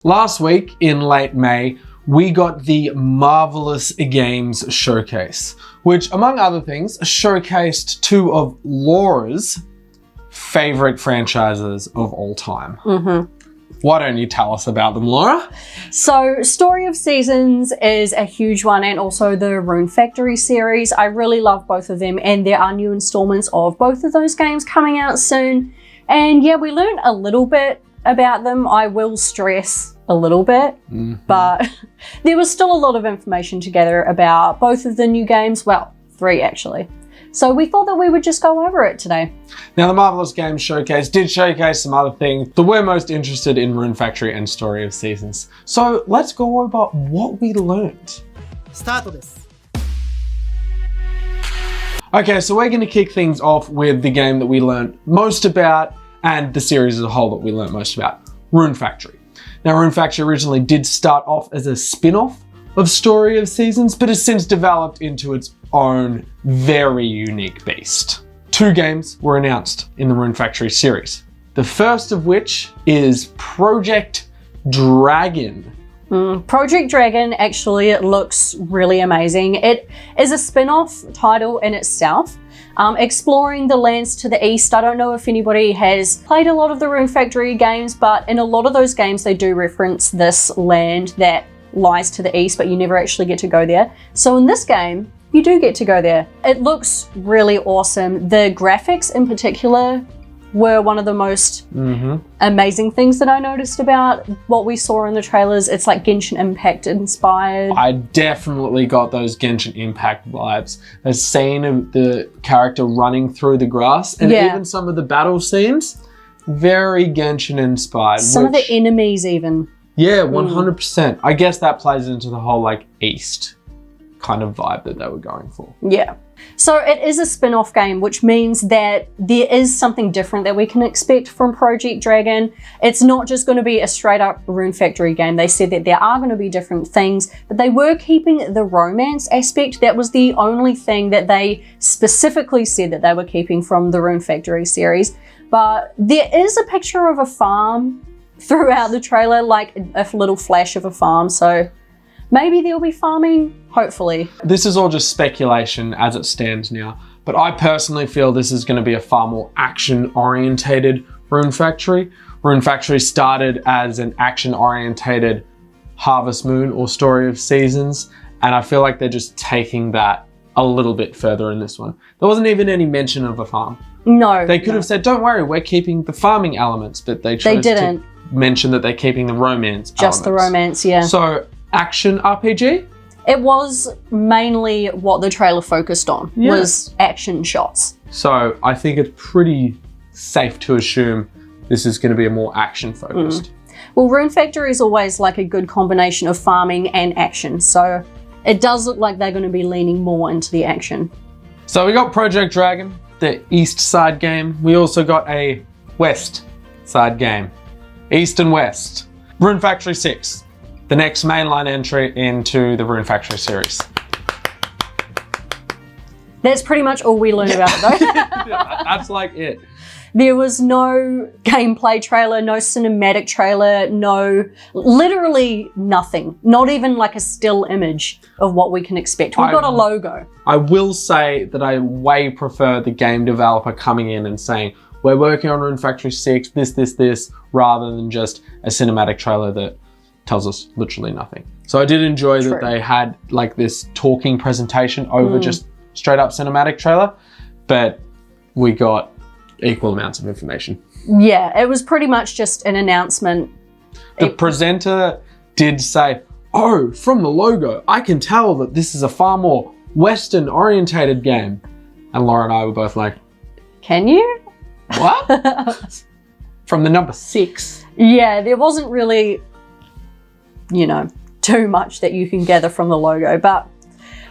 Last week in late May, we got the Marvelous Games Showcase, which among other things showcased two of Laura's favorite franchises of all time. Why don't you tell us about them, Laura? So Story of Seasons is a huge one, and also the Rune Factory series. I really love both of them, and there are new installments of both of those games coming out soon. And yeah, we learned a little bit about them. I will stress a little bit, but there was still a lot of information to gather about both of the new games. Well, 3 actually. So we thought that we would just go over it today. Now, the Marvelous Games Showcase did showcase some other things, but we're most interested in Rune Factory and Story of Seasons. So let's go over what we learned. Start this. Okay, so we're going to kick things off with the game that we learned most about, and the series as a whole that we learned most about, Rune Factory. Now, Rune Factory originally did start off as a spin-off of Story of Seasons, but has since developed into its own very unique beast. 2 games were announced in the Rune Factory series. The first of which is Project Dragon. Project Dragon, actually, it looks really amazing. It is a spin-off title in itself, exploring the lands to the east. I don't know if anybody has played a lot of the Rune Factory games, but in a lot of those games they do reference this land that lies to the east, but you never actually get to go there. So in this game, you do get to go there. It looks really awesome. The graphics in particular were one of the most amazing things that I noticed about what we saw in the trailers. It's like Genshin Impact inspired. I definitely got those Genshin Impact vibes. The scene of the character running through the grass, and even some of the battle scenes, very Genshin inspired. Some of the enemies even. Yeah, 100%. I guess that plays into the whole like East kind of vibe that they were going for. Yeah. So it is a spin-off game, which means that there is something different that we can expect from Project Dragon. It's not just going to be a straight up Rune Factory game. They said that there are going to be different things, but they were keeping the romance aspect. That was the only thing that they specifically said that they were keeping from the Rune Factory series. But there is a picture of a farm throughout the trailer, like a little flash of a farm. So maybe there'll be farming, hopefully. This is all just speculation as it stands now, but I personally feel this is going to be a far more action-orientated Rune Factory. Rune Factory started as an action-orientated Harvest Moon or Story of Seasons, and I feel like they're just taking that a little bit further in this one. There wasn't even any mention of a farm. No. They could have said, don't worry, we're keeping the farming elements, but they chose to mention that they're keeping the romance Just the romance, yeah. So, action RPG? It was mainly what the trailer focused on, was action shots. So I think it's pretty safe to assume this is going to be a more action focused. Well, Rune Factory is always like a good combination of farming and action, so it does look like they're going to be leaning more into the action. So we got Project Dragon, the east side game. We also got a west side game. East and west. Rune Factory 6. The next mainline entry into the Rune Factory series. That's pretty much all we learned about it though. That's like it. There was no gameplay trailer, no cinematic trailer, literally nothing. Not even like a still image of what we can expect. We got a logo. I will say that I way prefer the game developer coming in and saying, we're working on Rune Factory 6, this, rather than just a cinematic trailer that tells us literally nothing. So I did enjoy that they had like this talking presentation over just straight up cinematic trailer, but we got equal amounts of information. Yeah, it was pretty much just an announcement. The presenter did say, oh, from the logo, I can tell that this is a far more Western orientated game. And Laura and I were both like, can you? What? From the number 6. Yeah, there wasn't really, too much that you can gather from the logo, but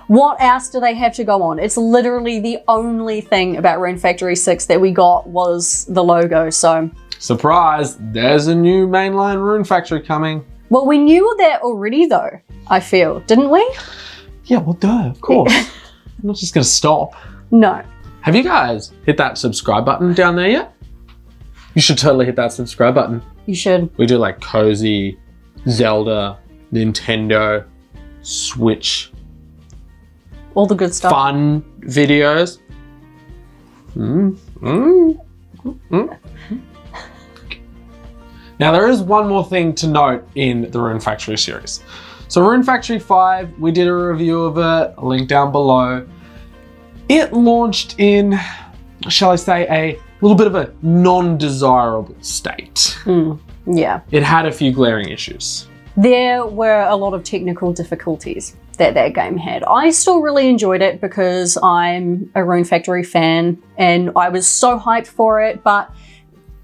what else do they have to go on? It's literally the only thing about Rune Factory 6 that we got was the logo, so. Surprise, there's a new mainline Rune Factory coming. Well, we knew that already though, I feel, didn't we? Yeah, well duh, of course. I'm not just gonna stop. No. Have you guys hit that subscribe button down there yet? You should totally hit that subscribe button. You should. We do like cozy Zelda, Nintendo, Switch, All the good stuff. fun videos. Now there is one more thing to note in the Rune Factory series. So Rune Factory 5, we did a review of it, a link down below. It launched in, shall I say, a little bit of a non-desirable state. Yeah. It had a few glaring issues. There were a lot of technical difficulties that game had. I still really enjoyed it because I'm a Rune Factory fan and I was so hyped for it, but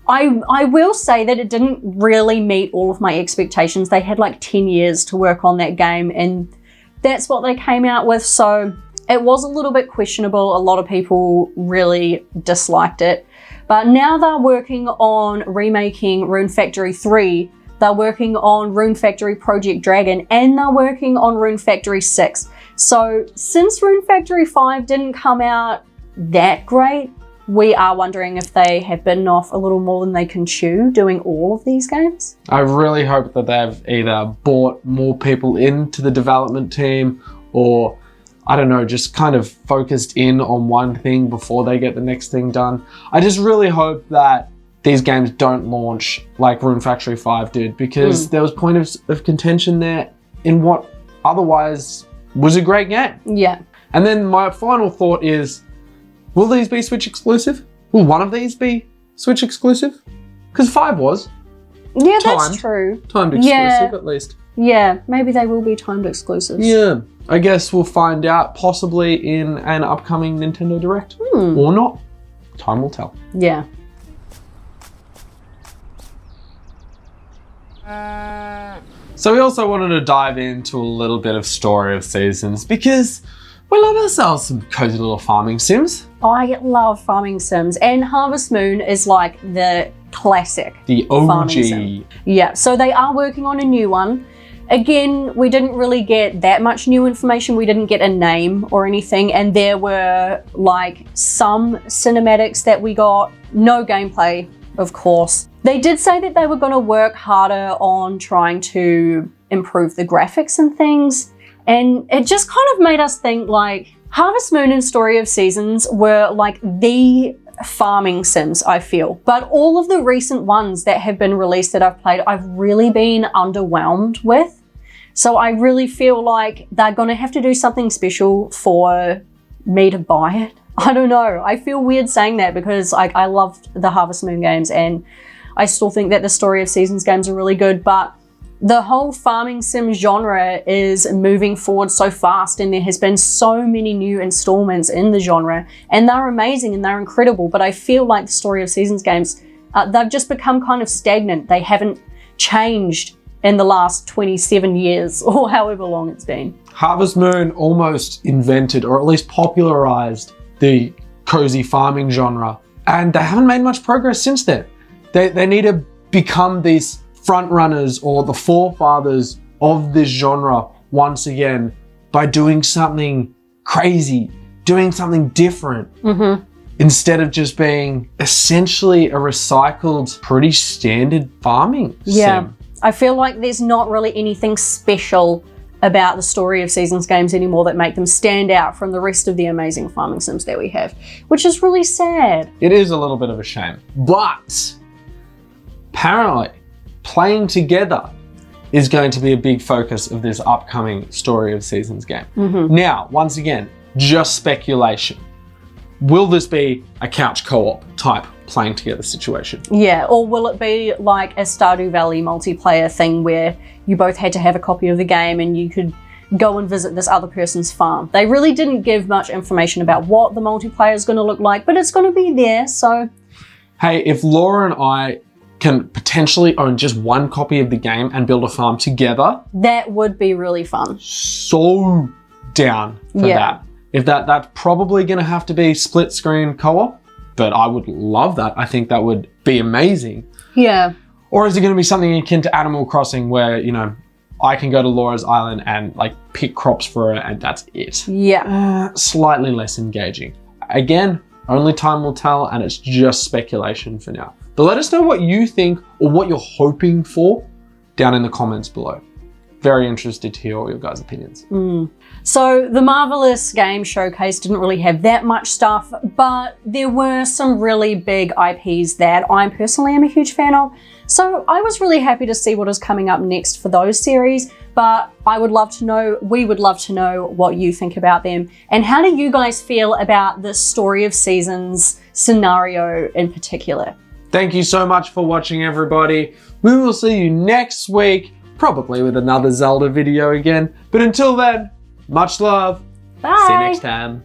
I will say that it didn't really meet all of my expectations. They had like 10 years to work on that game and that's what they came out with, so it was a little bit questionable. A lot of people really disliked it. But now they're working on remaking Rune Factory 3, they're working on Rune Factory Project Dragon, and they're working on Rune Factory 6. So since Rune Factory 5 didn't come out that great, we are wondering if they have bitten off a little more than they can chew doing all of these games. I really hope that they've either brought more people into the development team or, I don't know, just kind of focused in on one thing before they get the next thing done. I just really hope that these games don't launch like Rune Factory 5 did, because there was point of contention there in what otherwise was a great game. Yeah. And then my final thought is, will these be Switch exclusive? Will one of these be Switch exclusive? Because 5 was. Yeah, that's true. Timed exclusive, at least. Yeah, maybe they will be timed exclusives. Yeah, I guess we'll find out possibly in an upcoming Nintendo Direct. Or not. Time will tell. Yeah. So we also wanted to dive into a little bit of Story of Seasons because we love ourselves some cozy little farming sims. I love farming sims, and Harvest Moon is like the classic. The farming sim. OG. Yeah, so they are working on a new one. Again, we didn't really get that much new information. We didn't get a name or anything, and there were like some cinematics that we got. No gameplay, of course. They did say that they were going to work harder on trying to improve the graphics and things, and it just kind of made us think like Harvest Moon and Story of Seasons were like the farming sims, I feel. But all of the recent ones that have been released that I've played, I've really been underwhelmed with. So I really feel like they're going to have to do something special for me to buy it. I don't know. I feel weird saying that because I loved the Harvest Moon games and I still think that the Story of Seasons games are really good, but the whole farming sim genre is moving forward so fast and there has been so many new installments in the genre and they're amazing and they're incredible, but I feel like the Story of Seasons games, they've just become kind of stagnant. They haven't changed in the last 27 years or however long it's been. Harvest Moon almost invented, or at least popularized, the cozy farming genre, and they haven't made much progress since then. They need to become these front runners or the forefathers of this genre once again by doing something crazy, doing something different, instead of just being essentially a recycled, pretty standard farming sim. I feel like there's not really anything special about the Story of Seasons games anymore that make them stand out from the rest of the amazing farming sims that we have, which is really sad. It is a little bit of a shame, but apparently playing together is going to be a big focus of this upcoming Story of Seasons game. Now, once again, just speculation. Will this be a couch co-op type playing together situation? Yeah, or will it be like a Stardew Valley multiplayer thing where you both had to have a copy of the game and you could go and visit this other person's farm? They really didn't give much information about what the multiplayer is going to look like, but it's going to be there, so... Hey, if Laura and I can potentially own just one copy of the game and build a farm together... That would be really fun. So down for that. If that's probably going to have to be split screen co-op, but I would love that. I think that would be amazing. Yeah. Or is it going to be something akin to Animal Crossing where, you know, I can go to Laura's island and like pick crops for her and that's it? Yeah. Slightly less engaging. Again, only time will tell and it's just speculation for now. But let us know what you think or what you're hoping for down in the comments below. Very interested to hear all your guys' opinions. So the Marvelous Game Showcase didn't really have that much stuff, but there were some really big IPs that I personally am a huge fan of. So I was really happy to see what is coming up next for those series, but we would love to know what you think about them. And how do you guys feel about the Story of Seasons scenario in particular? Thank you so much for watching, everybody. We will see you next week, probably with another Zelda video again. But until then, much love. Bye. See you next time.